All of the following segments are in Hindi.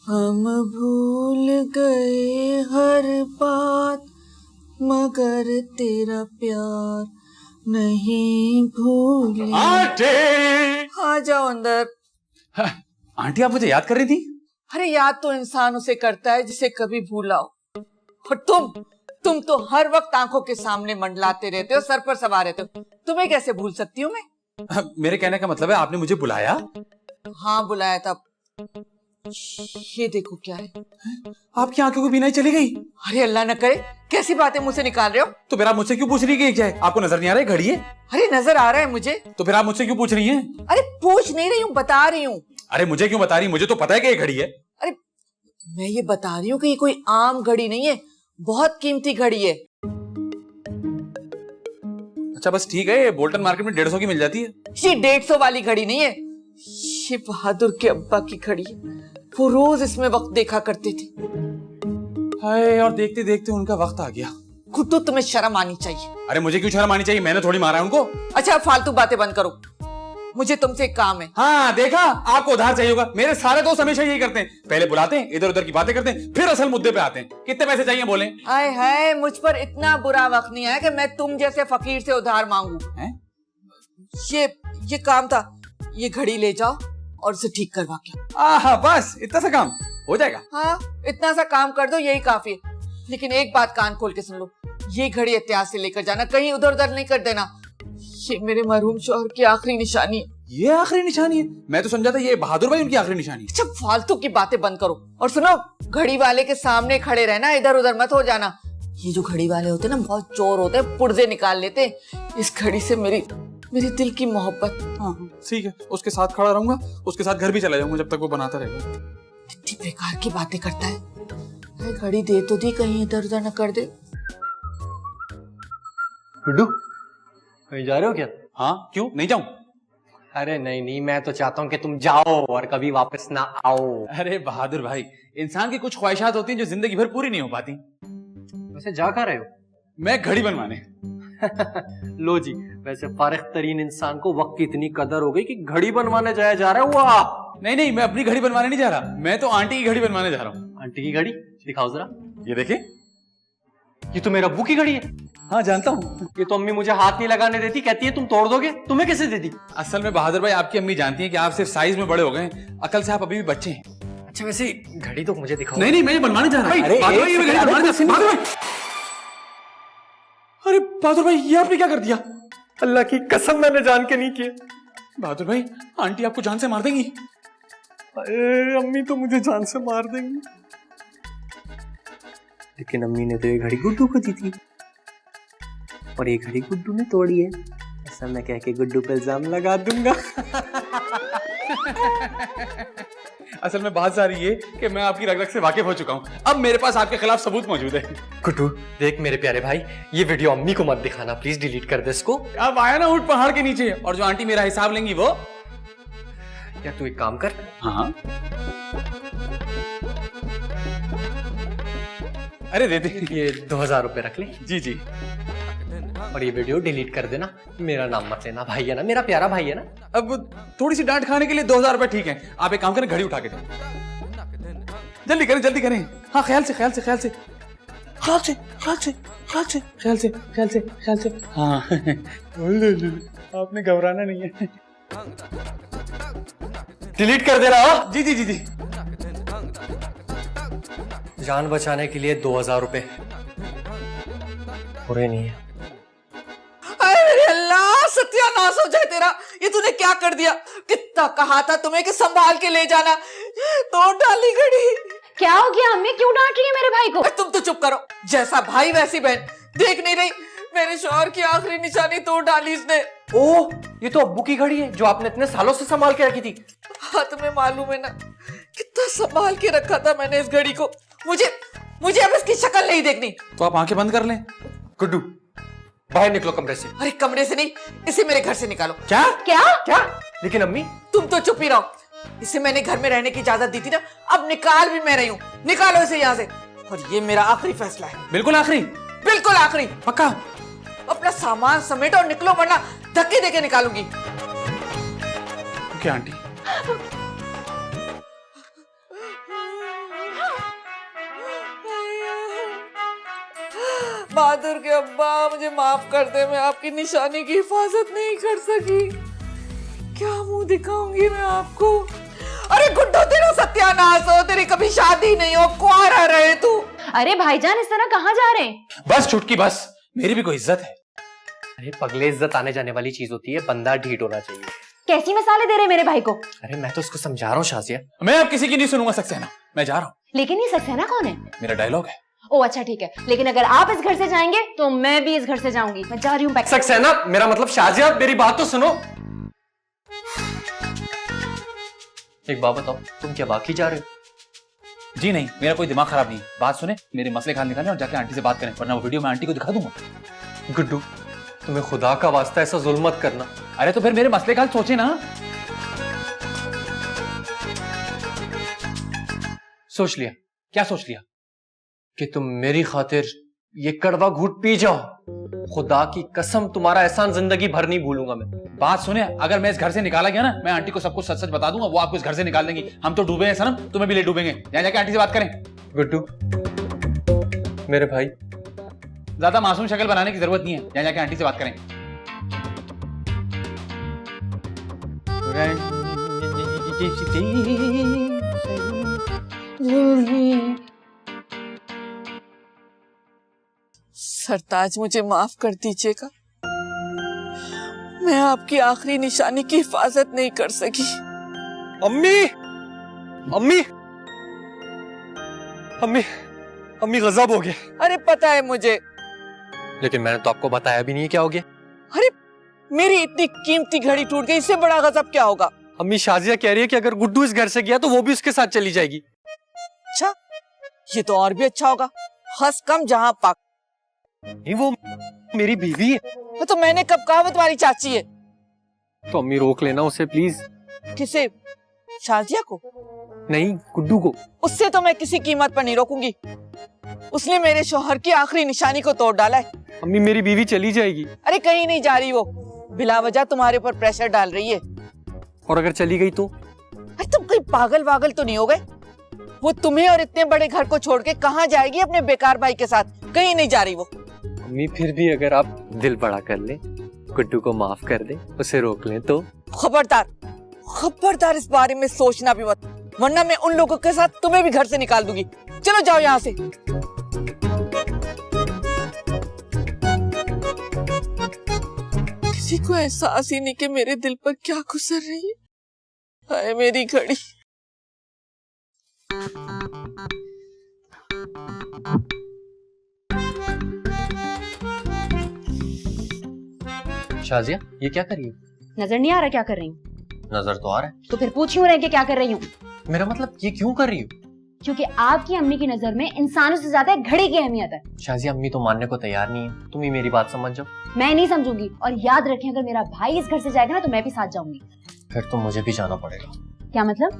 हम भूल गए हर बात मगर तेरा प्यार नहीं भूले। आंटी! आ जाओ अंदर। आंटी आप मुझे याद कर रही थी? अरे याद तो इंसान उसे करता है जिसे कभी भूला हो। और तुम तो हर वक्त आंखों के सामने मंडलाते रहते हो, सर पर सवार रहते हो। तुम्हें कैसे भूल सकती हूँ मैं? मेरे कहने का मतलब है आपने मुझे बुलाया? हाँ बुलाया था। ये देखो क्या है। आपकी आंखों को बिना ही चली गई। अरे अल्लाह न करे, कैसी बातें मुझसे निकाल रहे हो? तो फिर आप मुझसे क्यों पूछ रही है कि क्या है? आपको नजर नहीं आ रहा है घड़ी है? अरे नजर आ रहा है मुझे। तो फिर आप मुझसे क्यों पूछ रही हैं? अरे पूछ नहीं रही हूँ, बता रही हूँ। अरे मुझे क्यों बता रही? मुझे तो पता है कि ये घड़ी है। अरे मैं ये बता रही हूँ कि ये कोई आम घड़ी नहीं है, बहुत कीमती घड़ी है। अच्छा बस ठीक है, ये बोल्टन मार्केट में 150 की मिल जाती है। ये 150 वाली घड़ी नहीं है, ये बहादुर के अब्बा की घड़ी है। वो रोज इसमें वक्त देखा करते थे। हाय, और देखते देखते उनका वक्त आ गया। खुद तुम्हें शर्म आनी चाहिए। अरे मुझे क्यों शर्म आनी चाहिए? मैंने थोड़ी मारा है उनको। अच्छा फालतू बातें बंद करो, मुझे तुमसे एक काम है। हाँ देखा, आपको उधार चाहिए होगा। मेरे सारे दोस्त हमेशा यही करते हैं, पहले बुलाते हैं, इधर उधर की बातें करते हैं, फिर असल मुद्दे पे आते हैं। कितने पैसे चाहिए बोले? आए हाय, मुझ पर इतना बुरा वक्त नहीं आया कि मैं तुम जैसे फकीर से उधार मांगू। ये काम था, ये घड़ी ले जाओ और उसे ठीक करवा के। बस इतना सा काम हो जाएगा? हाँ इतना सा काम कर दो, यही काफी है। लेकिन एक बात कान खोल के सुन लो, ये घड़ी एहतियात से लेकर जाना, कहीं उधर उधर नहीं कर देना। ये मेरे मरहूम शौहर की आखिरी निशानी है। ये आखिरी निशानी है? मैं तो समझा था ये बहादुर भाई उनकी आखिरी निशानी है। अच्छा फालतू की बातें बंद करो और सुनो, घड़ी वाले के सामने खड़े रहना, इधर उधर मत हो जाना। ये जो घड़ी वाले होते हैं ना, बहुत चोर होते हैं, पुर्जे निकाल लेते हैं। इस घड़ी से मेरी दिल की मोहब्बत। हाँ ठीक है, उसके साथ खड़ा रहूंगा, उसके साथ घर भी चला जाऊंगा जब तक वो बनाता रहेगा। कितनी बेकार की बातें करता है। घड़ी दे तो दी, कहीं इधर उधर न कर दे। गुड्डू कहीं जा रहे हो क्या? हाँ क्यों नहीं जाऊं? अरे नहीं, मैं तो चाहता हूँ कि तुम जाओ और कभी वापस ना आओ। अरे बहादुर भाई, इंसान की कुछ ख्वाहिशात होती हैं जो जिंदगी भर पूरी नहीं हो पाती। वैसे जा कहाँ रहे हो? मैं घड़ी बनवाने। लो जी, वैसे फारिग तरीन इंसान को वक्त की इतनी कदर हो गई कि घड़ी बनवाने जा रहा है। वाह! नहीं, मैं अपनी घड़ी बनवाने नहीं जा रहा, मैं तो आंटी की घड़ी बनवाने जा रहा हूँ। आंटी की घड़ी दिखाओ जरा। ये देखिए, ये तो मेरे अब्बू की घड़ी है। हाँ जानता हूँ। ये तो अम्मी मुझे हाथ नहीं लगाने देती, कहती है तुम तोड़ दोगे। तुम्हें कैसे दे दी? असल में बहादुर भाई, आपकी अम्मी जानती है कि आप सिर्फ साइज में बड़े हो गए, अकल से आप अभी भी बच्चे हैं। अच्छा वैसे घड़ी तो मुझे दिखाओ। नहीं, मैं ये बनवाने जा रहा हूँ। अरे बहादुर भाई, ये आपने क्या कर दिया? अल्लाह की कसम मैंने जान के नहीं किया। बहादुर भाई, आंटी आपको जान से मार देंगी। अम्मी तो मुझे जान से मार देंगी। लेकिन अम्मी ने तो ये घड़ी गुड्डू को दी थी और ये घड़ी गुड्डू ने तोड़ी है। ऐसा मैं कह के गुड्डू पे इल्जाम लगा दूंगा। असल में बात सारी ये कि मैं आपकी रग रग से वाकिफ हो चुका हूँ। अब मेरे पास आपके खिलाफ सबूत मौजूद है। गुड्डू देख मेरे प्यारे भाई, ये वीडियो अम्मी को मत दिखाना प्लीज, डिलीट कर दे इसको। अब आया ना ऊंट पहाड़ के नीचे, और जो आंटी मेरा हिसाब लेंगी वो। या तू एक काम कर। हाँ अरे दे दे, ये 2000 रुपए रख ले। जी। और ये वीडियो डिलीट कर देना, मेरा नाम मत लेना, भाई है ना, मेरा प्यारा भाई है ना। अब थोड़ी सी डांट खाने के लिए 2000 रुपए ठीक है। आप एक काम करें, घड़ी उठा के दो। जल्दी करें। हाँ ख्याल से। हाँ आपने घबराना नहीं है। डिलीट कर दे रहा हो? जी। जान बचाने के लिए 2000 रुपए पूरे नहीं है। अरे अल्लाह, सत्यानाश हो जाए तेरा। ये तूने क्या कर दिया? कितना कहा था तुम्हें कि संभाल के ले जाना, तोड़ डाली घड़ी। क्या हो गया अम्मी, क्यों डांट रही है मेरे भाई को? तुम तो चुप करो, जैसा भाई वैसी बहन। देख नहीं रही, मेरे शौहर की आखिरी निशानी तोड़ डाली इसने। ओह, ये तो अब्बू की घड़ी है जो आपने इतने सालों से संभाल के रखी थी। हाँ तुम्हें मालूम है ना, कितना संभाल के रखा था मैंने इस घड़ी को। मुझे अब इसकी शक्ल नहीं देखनी। तो आप आंखें बंद कर लें। गुड्डू बाहर निकलो कमरे से। अरे कमरे से नहीं, इसे मेरे घर से निकालो। क्या? लेकिन अम्मी। तुम तो चुप ही रहो। इसे मैंने घर में रहने की इजाजत दी थी ना, अब निकाल भी मैं रही हूँ। निकालो इसे यहाँ से। और ये मेरा आखिरी फैसला है। बिल्कुल आखिरी? बिल्कुल आखिरी। पक्का? अपना सामान समेटो और निकलो, वरना धक्के देके निकालूंगी। क्या आंटी? बहादुर के अब्बा, मुझे माफ कर दे, मैं आपकी निशानी की हिफाजत नहीं कर सकी। क्या मुंह दिखाऊंगी मैं आपको? अरे गुड्डू, तेरा सत्यानाश हो, तेरी कभी शादी नहीं हो, कुंवारा रहे तू। अरे भाईजान, इस तरह कहाँ जा रहे हैं? बस चुटकी बस, मेरी भी कोई इज्जत है। अरे पगले, इज्जत आने जाने वाली चीज होती है, बंदा ढीठ होना चाहिए। कैसी मिसालें दे रहे मेरे भाई को? अरे मैं तो उसको समझा रहा हूँ शाजिया। मैं अब किसी की नहीं सुनूंगा सक्सेना, मैं जा रहा हूँ। लेकिन ये सक्सेना कौन है? मेरा डायलॉग है। ओ अच्छा ठीक है, लेकिन अगर आप इस घर से जाएंगे तो मैं भी इस घर से जाऊंगी। मैं जा रही हूँ। सक्सेना, मेरा मतलब शाजिया, मेरी बात तो सुनो। एक बात बताओ, तुम क्या बाकी जा रहे हो? जी नहीं, मेरा कोई दिमाग खराब नहीं। बात सुने, मेरे मसले खाल निकालें और जाके आंटी से बात करें, वरना वो वीडियो मैं आंटी को दिखा दूंगा। गुड्डू, तुम्हें खुदा का वास्ता ऐसा जुल्म मत करना। अरे तो फिर मेरे मसले का सोचे ना। सोच लिया क्या सोच लिया? कि तुम मेरी खातिर ये कड़वा घूट पी जाओ। खुदा की कसम, तुम्हारा एहसान जिंदगी भर नहीं भूलूंगा मैं। बात सुने, अगर मैं इस घर से निकाला गया ना, मैं आंटी को सब कुछ सच सच बता दूंगा, वो आपको इस घर से निकाल देंगी। हम तो डूबे हैं सनम, तुम्हें भी ले डूबेंगे। यहाँ जाके आंटी से बात करें। गुड्डू, मेरे भाई, ज्यादा मासूम शक्ल बनाने की जरूरत नहीं है, यहाँ जाके आंटी से बात करें। सरताज, मुझे माफ कर दीजिएगा, मैं आपकी आखिरी निशानी की हिफाजत नहीं कर सकी। अम्मी, अम्मी, अम्मी, अम्मी गजब हो गया। अरे पता है मुझे, लेकिन मैंने तो आपको बताया भी नहीं क्या हो गया। अरे मेरी इतनी कीमती घड़ी टूट गई, इससे बड़ा गजब क्या होगा? अम्मी, शाजिया कह रही है कि अगर गुड्डू इस घर से गया तो वो भी उसके साथ चली जाएगी। अच्छा, ये तो और भी अच्छा होगा। हंस कम जहां पाक। नहीं, वो मेरी बीवी है। तो मैंने कब कहा वो तुम्हारी चाची है? तो अम्मी रोक लेना उसे प्लीज। किसे? शाजिया को? नहीं, गुड्डू को। उससे तो मैं किसी कीमत पर नहीं रोकूंगी। उसने मेरे शौहर की आखिरी निशानी को तोड़ डाला है। अम्मी, मेरी बीवी चली जाएगी। अरे कहीं नहीं जा रही वो, बिला वजह तुम्हारे ऊपर प्रेशर डाल रही है। और अगर चली गई तो? अरे तुम कोई पागल वागल तो नहीं हो गए? वो तुम्हें और इतने बड़े घर को छोड़ के कहाँ जाएगी अपने बेकार भाई के साथ? कहीं नहीं जा रही वो। अम्मी, फिर भी अगर आप दिल बड़ा कर ले, गुड्डू को माफ कर दे, उसे रोक लें तो? खबरदार, खबरदार इस बारे में सोचना भी मत, वरना मैं उन लोगों के साथ तुम्हें भी घर से निकाल दूंगी। चलो जाओ यहाँ से। किसी को एहसास ही नहीं कि मेरे दिल पर क्या गुजर रही है। हाय मेरी घड़ी। शाजिया, ये क्या कर रही हो? नजर नहीं आ रहा क्या कर रही हूँ? नजर तो आ रहा है। तो फिर पूछ क्यों रहे कि क्या कर रही हूँ? मेरा मतलब ये क्यों कर रही हो? क्योंकि आपकी अम्मी की नजर में इंसानों से ज्यादा घड़ी की अहमियत है। शाजिया, अम्मी तो मानने को तैयार नहीं है, तुम ही मेरी बात समझ जाओ। मैं नहीं समझूंगी, और याद रखें अगर मेरा भाई इस घर से जाएगा ना तो मैं भी साथ जाऊंगी। फिर तो मुझे भी जाना पड़ेगा। क्या मतलब?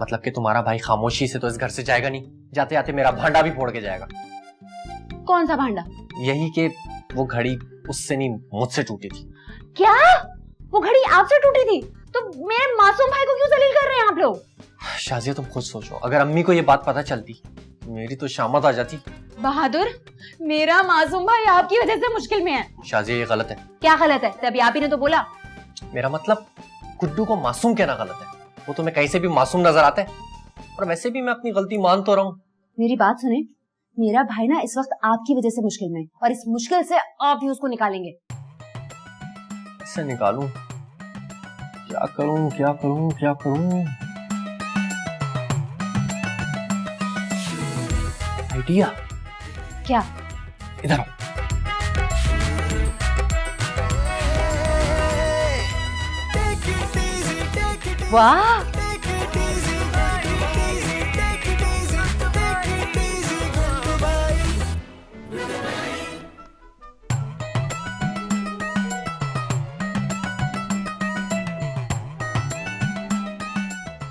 मतलब कि तुम्हारा भाई खामोशी से तो इस घर से जाएगा नहीं, जाते जाते मेरा भांडा भी फोड़ के जाएगा। कौन सा भांडा? यही कि वो घड़ी उससे नहीं मुझसे टूटी थी। क्या? वो घड़ी आपसे टूटी थी? तो मेरे मासूम भाई को क्यों जलील कर रहे हैं आप लोग? शाजिया, तुम खुद सोचो, अगर अम्मी को ये बात पता चलती, मेरी तो शामत आ जाती। बहादुर, मेरा मासूम भाई आपकी वजह से मुश्किल में है। शाजिया, ये गलत है। क्या गलत है? तभी आप ही ने तो बोला। मेरा मतलब गुड्डू को मासूम कहना गलत है। वो तुम्हें कहीं से भी मासूम नजर आता है, और वैसे भी मैं अपनी गलती मान तो रहा हूँ। मेरी बात सुने, मेरा भाई ना इस वक्त आपकी वजह से मुश्किल में है, और इस मुश्किल से आप ही उसको निकालेंगे। इससे निकालूं? क्या करूं, क्या करूं, क्या करूं? आइडिया। क्या? इधर आओ। वाह,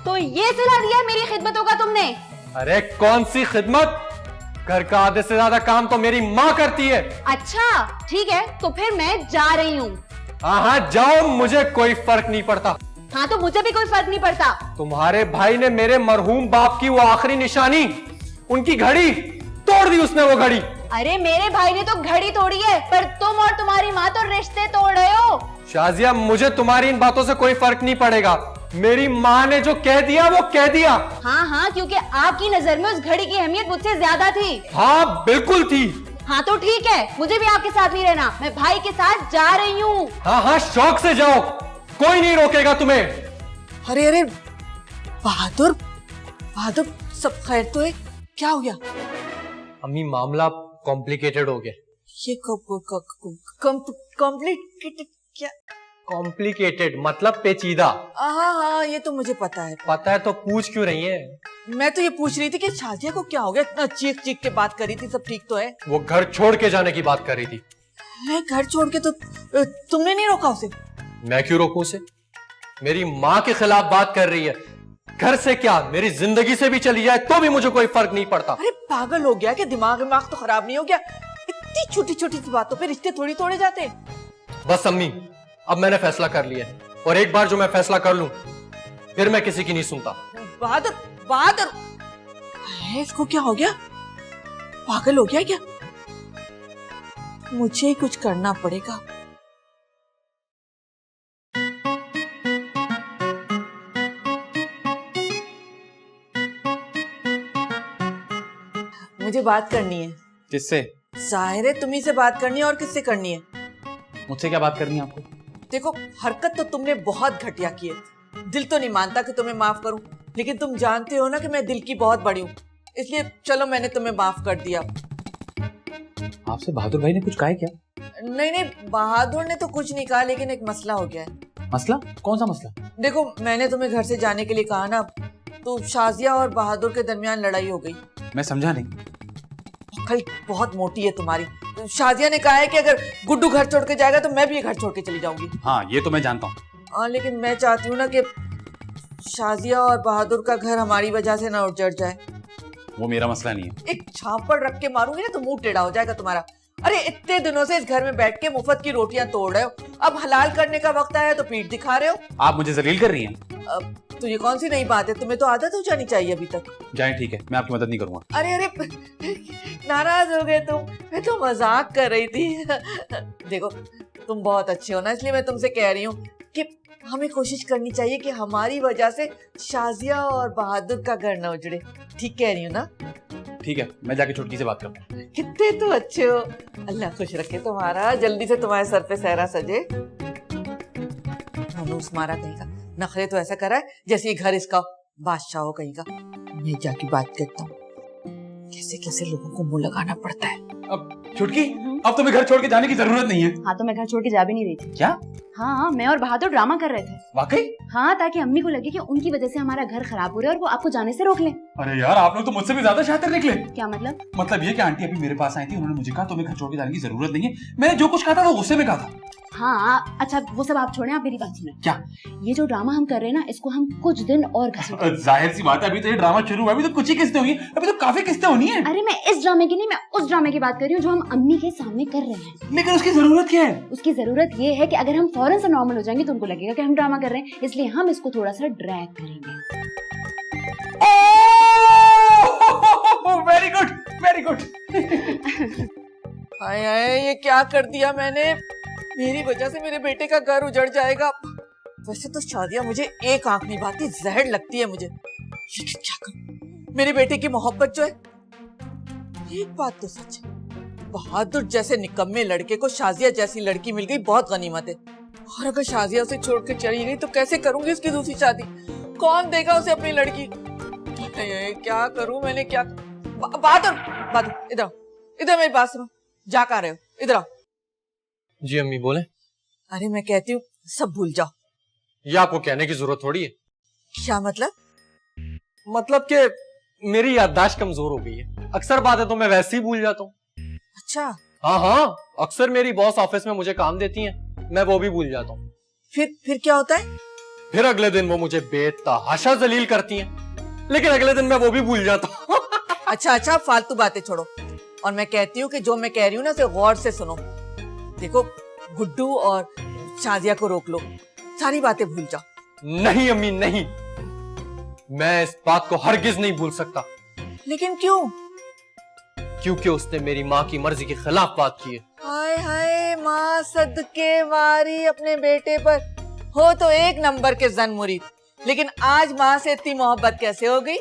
तो ये सिला दिया मेरी खिदमतों का तुमने? अरे कौन सी खिदमत? घर का आधे से ज्यादा काम तो मेरी माँ करती है। अच्छा ठीक है, तो फिर मैं जा रही हूँ। हाँ जाओ, मुझे कोई फर्क नहीं पड़ता। हाँ तो मुझे भी कोई फर्क नहीं पड़ता। तुम्हारे भाई ने मेरे मरहूम बाप की वो आखिरी निशानी, उनकी घड़ी तोड़ दी उसने। वो घड़ी अरे मेरे भाई ने तो घड़ी तोड़ी है, पर तुम और तुम्हारी माँ तो रिश्ते तोड़ रहे हो। शाजिया, मुझे तुम्हारी इन बातों से कोई फर्क नहीं पड़ेगा। मेरी माँ ने जो कह दिया वो कह दिया। हाँ हाँ, क्योंकि आपकी नजर में उस घड़ी की अहमियत मुझसे ज्यादा थी। हाँ बिल्कुल थी। हाँ तो ठीक है, मुझे भी आपके साथ नहीं रहना, मैं भाई के साथ जा रही हूँ। हाँ हाँ, शौक से जाओ, कोई नहीं रोकेगा तुम्हें। अरे अरे बहादुर, बहादुर सब खैर तो है? क्या हो गया? अम्मी, मामला कॉम्प्लिकेटेड हो गया। ये कॉम्प्लिकेटेड क्या? कॉम्प्लिकेटेड मतलब पेचीदा। हाँ हाँ, ये तो मुझे पता है। पता है तो पूछ क्यों रही है? मैं तो ये पूछ रही थी कि शाजिया को क्या हो गया, इतना चीख चीख के बात करी थी, सब ठीक तो है? वो घर छोड़ के जाने की बात कर रही थी। है घर छोड़ के? तो तुमने नहीं रोका उसे? मैं क्यों रोकूं उसे? मेरी माँ के खिलाफ बात कर रही है। घर से क्या, मेरी जिंदगी से भी चली जाए तो भी मुझे कोई फर्क नहीं पड़ता। अरे पागल हो गया क्या? दिमाग तो खराब नहीं हो गया? इतनी छोटी छोटी सी बातों पे रिश्ते थोड़ी तोड़े जाते हैं। बस अम्मी, अब मैंने फैसला कर लिया है, और एक बार जो मैं फैसला कर लूं फिर मैं किसी की नहीं सुनता। बहादुर, बहादुर है, इसको क्या हो गया? पागल हो गया क्या? मुझे ही कुछ करना पड़ेगा। मुझे बात करनी है। किससे? जाहिर है तुम्ही से बात करनी है, और किससे करनी है? मुझसे क्या बात करनी है आपको? देखो, हरकत तो तुमने बहुत घटिया की है। दिल तो नहीं मानता कि तुम्हें माफ करूं, लेकिन तुम जानते हो ना कि मैं दिल की बहुत बड़ी हूँ, इसलिए चलो मैंने तुम्हें माफ कर दिया। आपसे बहादुर भाई ने कुछ कहा है क्या? नहीं नहीं, बहादुर ने तो कुछ नहीं कहा, लेकिन एक मसला हो गया है। मसला? कौन सा मसला? देखो, मैंने तुम्हें घर से जाने के लिए कहा ना, तो शाजिया और बहादुर के दरमियान लड़ाई हो गई। मैं समझा नहीं। अकल बहुत मोटी है तुम्हारी। शाजिया ने कहा है कि अगर गुड्डू घर छोड़ के जाएगा तो मैं भी ये घर छोड़ के चली जाऊंगी। हाँ, ये तो मैं जानता हूँ। लेकिन मैं चाहती हूँ ना कि शाजिया और बहादुर का घर हमारी वजह से ना उजड़ जाए। वो मेरा मसला नहीं है। एक छापड़ रख के मारूंगी ना तो मुंह टेढ़ा हो जाएगा तुम्हारा। अरे इतने दिनों से इस घर में बैठ के मुफ्त की रोटियां तोड़ रहे हो, अब हलाल करने का वक्त आया तो पीठ दिखा रहे हो। आप मुझे जलील कर रही हैं। तो ये कौन सी नई बात है? तुम्हें तो आदत हो जानी चाहिए अभी तक। जाए, ठीक है, मैं आपकी मदद नहीं करूंगा। अरे अरे नाराज हो गए तुम? मैं तो मजाक कर रही थी। देखो, तुम बहुत अच्छे हो ना, इसलिए मैं तुमसे कह रही हूँ कि हमें कोशिश करनी चाहिए कि हमारी वजह से शाजिया और बहादुर का घर न उजड़े। ठीक कह रही हूँ ना? ठीक है, मैं जाके छुटकी से बात करता हूँ। कितने तो अच्छे हो, अल्लाह खुश रखे तुम्हारा, जल्दी से तुम्हारे सर पे सहरा सजे। मनूस मारा कहीं का, नखरे तो ऐसा करा है जैसे ये घर इसका बादशाह हो कहीं का। मैं जाके बात करता हूँ, कैसे कैसे लोगों को मुंह लगाना पड़ता है। अब छुटकी, अब तुम्हें घर छोड़ के जाने की जरूरत नहीं है। हाँ तो मैं घर छोड़ के जा भी नहीं रही थी। क्या? हाँ, मैं और बहादुर ड्रामा कर रहे थे। वाकई? हाँ, ताकि अम्मी को लगे कि उनकी वजह से हमारा घर खराब हो रहा है और वो आपको जाने से रोक ले। अरे यार, आप लोग तो मुझसे भी ज्यादा शातिर निकले। क्या मतलब? मतलब ये कि आंटी अभी मेरे पास आई थी, उन्होंने मुझे कहा तुम्हें घर छोड़ के जाने की जरूरत नहीं है। मैंने जो कुछ कहा था वो गुस्से में कहा था। हाँ अच्छा, वो सब आप छोड़ें, आप मेरी बात सुने। क्या? ये जो ड्रामा हम कर रहे हैं ना, इसको हम कुछ दिन और घसीटेंगे। जाहिर सी बात है, अभी तो ये ड्रामा शुरू हुआ, अभी तो कुछ ही किस्तें हुई हैं, अभी तो काफी किस्तें होनी है। अरे मैं इस ड्रामे की नहीं, मैं उस ड्रामे की बात कर रही हूँ जो हम अम्मी के सामने कर रहे हैं। लेकिन उसकी जरूरत क्या है? उसकी जरूरत ये है कि अगर हम फौरन से नॉर्मल हो जाएंगे तो उनको लगेगा कि हम ड्रामा कर रहे हैं, इसलिए हम इसको थोड़ा सा ड्रैग करेंगे। Very good, very good. हाय हाय, ये क्या कर दिया मैंने? मेरी वजह से मेरे बेटे का घर उजड़ जाएगा। वैसे तो शादियां मुझे एक आंख नहीं भाती, जहर लगती है मुझे, लेकिन क्या करूं? मेरे बेटे की मोहब्बत जो है, एक बात तो सच है, बहादुर जैसे निकम्मे लड़के को शाजिया जैसी लड़की मिल गई, बहुत गनीमत है। और अगर शाजिया उसे छोड़ कर चली गई तो कैसे करूंगी उसकी दूसरी शादी? कौन देगा उसे अपनी लड़की? क्या करूं मैंने, क्या? बहादुर, बहादुर इधर आओ, इधर मेरी बात सुनो। जा कहाँ रहे हो? इधर आओ। जी अम्मी बोले। अरे मैं कहती हूँ सब भूल जाओ। ये आपको कहने की जरूरत थोड़ी है। क्या मतलब? मतलब कि मेरी याददाश्त कमजोर हो गई है, अक्सर बातें तो मैं वैसे ही भूल जाता हूँ। अच्छा, हाँ हाँ, अक्सर मेरी बॉस ऑफिस में मुझे काम देती हैं, मैं वो भी भूल जाता हूँ। फिर क्या होता है? फिर अगले दिन वो मुझे बेतहाशा जलील करती हैं, लेकिन अगले दिन मैं वो भी भूल जाता हूँ। अच्छा, फालतू बातें छोड़ो, और मैं कहती हूँ कि जो मैं कह रही हूँ ना, उसे गौर से सुनो। देखो, गुड्डू और शाजिया को रोक लो, सारी बातें भूल जाओ। नहीं अम्मी नहीं, मैं इस बात को हरगिज नहीं भूल सकता। लेकिन क्यों? क्योंकि उसने मेरी माँ की मर्जी के खिलाफ बात की है। हाय हाय, माँ सदके वारी अपने बेटे पर। हो तो एक नंबर के जन मुरीद, लेकिन आज माँ से इतनी मोहब्बत कैसे हो गई?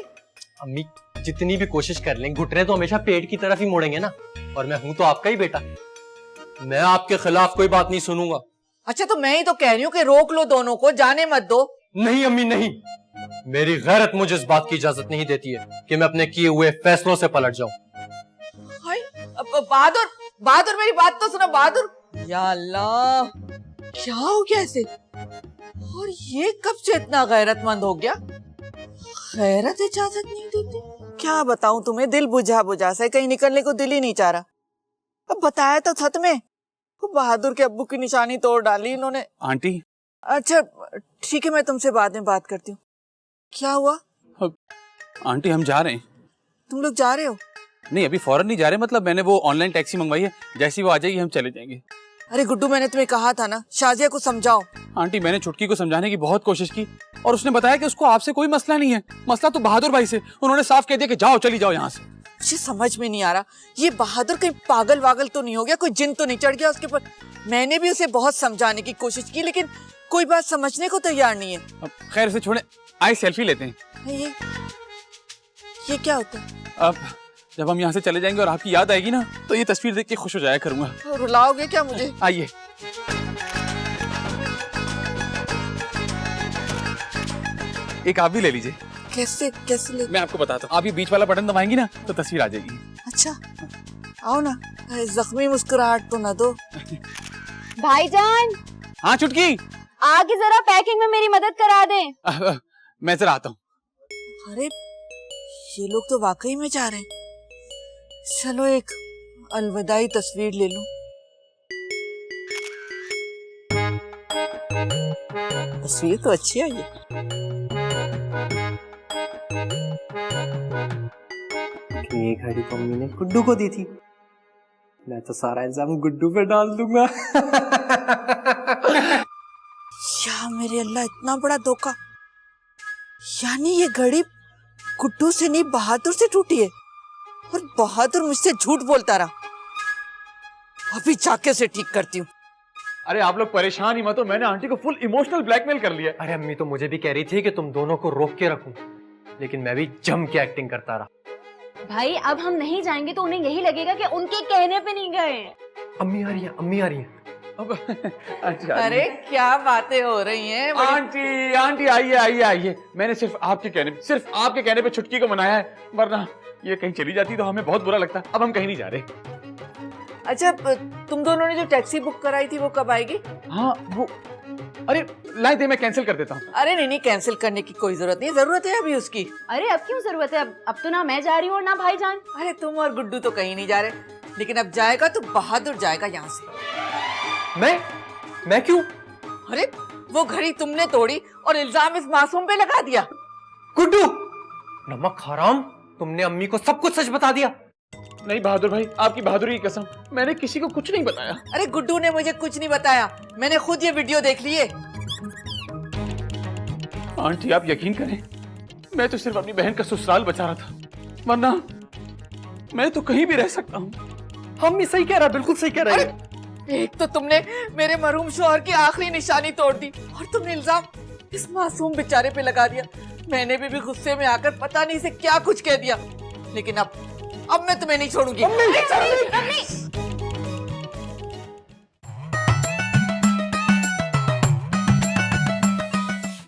अम्मी जितनी भी कोशिश कर लें, घुटने तो हमेशा पेट की तरफ ही मुड़ेंगे ना। और मैं हूं तो आपका ही बेटा, मैं आपके खिलाफ कोई बात नहीं सुनूंगा। अच्छा, तो मैं ही तो कह रही हूँ कि रोक लो दोनों को, जाने मत दो। नहीं अम्मी नहीं, मेरी गैरत मुझे इस बात की इजाजत नहीं देती है कि मैं अपने किए हुए फैसलों से पलट जाऊं। हाय, बहादुर बहादुर, मेरी बात तो सुनो बहादुर। या अल्लाह, क्या हो गया ऐसे? और ये कब से इतना गैरतमंद हो गया? गैरत इजाजत नहीं देती? क्या बताऊं तुम्हें, दिल बुझा बुझा से कहीं निकलने को दिल ही नहीं चाह रहा। अब बताया तो था तुम्हें, बहादुर के अब्बू की निशानी तोड़ डाली इन्होंने। आंटी, अच्छा ठीक है, मैं तुमसे बाद में बात करती हूँ। क्या हुआ? आंटी हम जा रहे हैं। तुम लोग जा रहे हो? नहीं, अभी फौरन नहीं जा रहे, मतलब मैंने वो ऑनलाइन टैक्सी मंगवाई है, जैसी वो आ जाएगी हम चले जाएंगे। अरे गुड्डू, मैंने तुम्हें कहा था ना, शाजिया को समझाओ। आंटी, मैंने छुटकी को समझाने की बहुत कोशिश की और उसने बताया कि उसको आपसे कोई मसला नहीं है, मसला तो बहादुर भाई से। उन्होंने साफ कह दिया कि जाओ, चली जाओ यहाँ से। मुझे समझ में नहीं आ रहा, ये बहादुर कहीं पागल वागल तो नहीं हो गया, कोई जिन तो नहीं चढ़ गया उसके ऊपर? मैंने भी उसे बहुत समझाने की कोशिश की, लेकिन कोई बात समझने को तैयार नहीं है। अब खैर से छोड़े, आए सेल्फी लेते हैं। ये क्या होता है? अब जब हम यहाँ से चले जाएंगे और आपकी याद आएगी ना, तो ये तस्वीर देख के खुश हो जाया करूंगा। रुलाओगे क्या मुझे? आइए। एक आप भी ले लीजिए। कैसे कैसे ले? मैं आपको बताता हूँ, आप ये बीच वाला बटन दबाएंगी ना तो तस्वीर आ जाएगी। अच्छा आओ ना, जख्मी मुस्कुराहट तो ना दो। भाईजान, हाँ चुटकी, आगे जरा पैकिंग में मेरी मदद करा दें। मैं जरा आता हूँ। अरे ये लोग तो वाकई में जा रहे हैं। चलो एक अलविदाई तस्वीर ले लूं। तस्वीर तो अच्छी है ये। ये घड़ी तो अम्मी ने गुड्डू को दी थी, मैं तो सारा इल्जाम गुड्डू पे डाल दूंगा। या मेरे अल्लाह, इतना बड़ा धोखा! यानी ये घड़ी गुड्डू से नहीं बहादुर से टूटी है, और बहादुर मुझसे झूठ बोलता रहा। अभी जाके से ठीक करती हूँ। अरे आप लोग परेशान ही मत हो, मैंने आंटी को फुल इमोशनल ब्लैकमेल कर लिया। अरे अम्मी तो मुझे भी कह रही थी कि तुम दोनों को रोक के रखूं, लेकिन मैं भी जम के एक्टिंग करता रहा। भाई अब हम नहीं जाएंगे तो उन्हें यही लगेगा कि उनके कहने पे नहीं गए। अम्मी आ रही है, अम्मी आ रही है। अब अच्छा, अरे क्या बातें हो रही हैं? आंटी आंटी आइए आइए आइए, मैंने सिर्फ आपके कहने पे छुटकी को मनाया है, वरना ये कहीं चली जाती तो हमें बहुत बुरा लगता। अब हम कहीं नहीं जा रहे। अच्छा, तुम दोनों ने जो टैक्सी बुक कराई थी वो कब आएगी? हाँ वो, अरे लाई दे, मैं कैंसिल कर देता हूँ। अरे नहीं, कैंसिल करने की कोई जरूरत नहीं, जरूरत है अभी उसकी। अरे अब क्यों जरूरत है? अब तो ना मैं जा रही हूँ और ना भाईजान। अरे तुम और गुड्डू तो कहीं नहीं जा रहे, लेकिन अब जाएगा तो बहादुर जाएगा यहाँ से। मैं क्यों? अरे वो घड़ी तुमने तोड़ी और इल्जाम इस मासूम पे लगा दिया। गुड्डू, नमक हराम, तुमने अम्मी को सब कुछ सच बता दिया। नहीं बहादुर भाई, आपकी बहादुरी की कसम, मैंने किसी को कुछ नहीं बताया। अरे गुड्डू ने मुझे कुछ नहीं बताया, मैंने खुद ये वीडियो देख ली है। आंटी आप यकीन करें, मैं तो सिर्फ अपनी बहन का ससुराल बचा रहा था, वरना मैं तो कहीं भी रह सकता हूँ। हम सही कह रहा, बिल्कुल सही कह रहा है। एक तो तुमने मेरे मरहूम शौहर की आखिरी निशानी तोड़ दी, और तुमने इल्जाम इस मासूम बेचारे पे लगा दिया। मैंने भी गुस्से में आकर पता नहीं से क्या कुछ कह दिया, लेकिन अब मैं तुम्हें नहीं छोड़ूंगी। अम्मी!